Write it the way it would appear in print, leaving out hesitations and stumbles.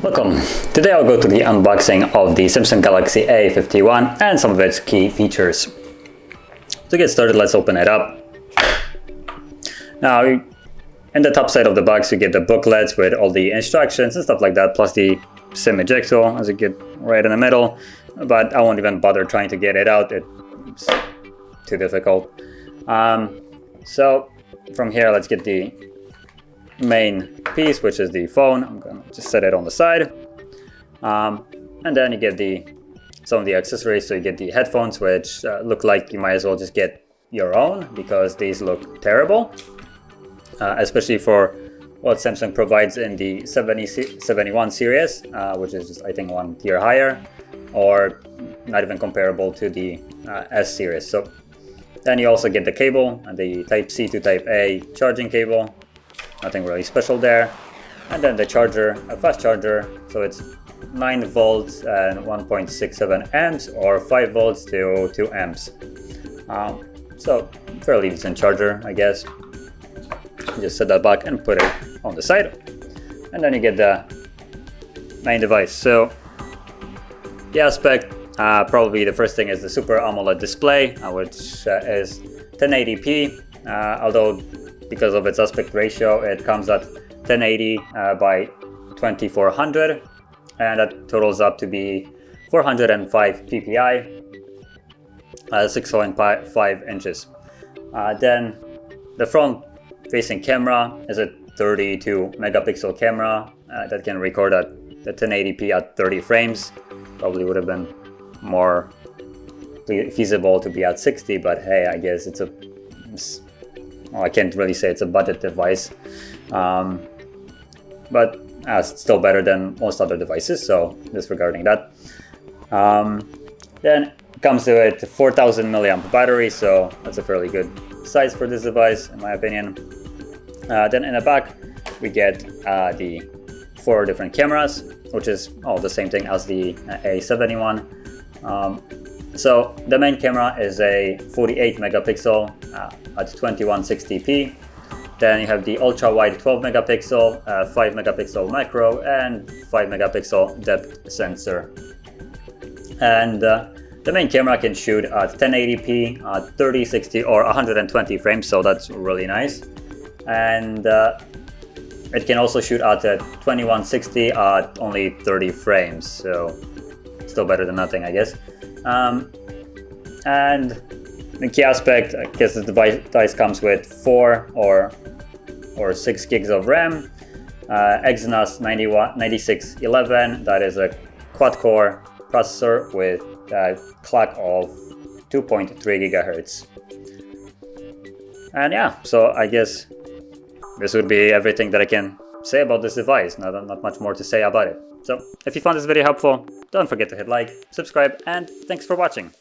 Welcome! Today I'll go through the unboxing of the Samsung Galaxy A51 and some of its key features. To get started, let's open it up. Now, in the top side of the box you get the booklets with all the instructions and stuff like that, plus the SIM ejector as you get right in the middle, but I won't even bother trying to get it out, it's too difficult. So from here let's get the main piece, which is the phone. I'm gonna just set it on the side, and then you get some of the accessories. So you get the headphones, which look like you might as well just get your own because these look terrible, especially for what Samsung provides in the 71 series, which is just, I think, one tier higher, or not even comparable to the S series. So then you also get the cable and the Type C to Type A charging cable. Nothing really special there. And then the charger, a fast charger, so it's 9 volts and 1.67 amps, or 5 volts to 2 amps. So fairly decent charger, I guess. Just set that back and put it on the side. And then you get the main device. So the aspect, probably the first thing is the Super AMOLED display, which is 1080p, although because of its aspect ratio, it comes at 1080 by 2400, and that totals up to be 405 ppi, 6.5 inches. Then the front-facing camera is a 32 megapixel camera that can record at the 1080p at 30 frames. Probably would have been more feasible to be at 60, but hey, I guess well, I can't really say it's a budget device, but it's still better than most other devices, so disregarding that. Then it comes to a 4000 milliamp battery, so that's a fairly good size for this device in my opinion. Then in the back we get the 4 different cameras, which is all the same thing as the A71. So the main camera is a 48 megapixel at 2160p. Then you have the ultra wide 12 megapixel, 5 megapixel macro, and 5 megapixel depth sensor. And the main camera can shoot at 1080p, 30, 60, or 120 frames, so that's really nice. And it can also shoot at 2160 at only 30 frames, so still better than nothing, I guess. And the key aspect, I guess the device comes with 4 or 6 gigs of RAM, Exynos 9611, that is a quad-core processor with a clock of 2.3 gigahertz. And yeah, so I guess this would be everything that I can say about this device. Not much more to say about it. So if you found this video helpful, don't forget to hit like, subscribe, and thanks for watching.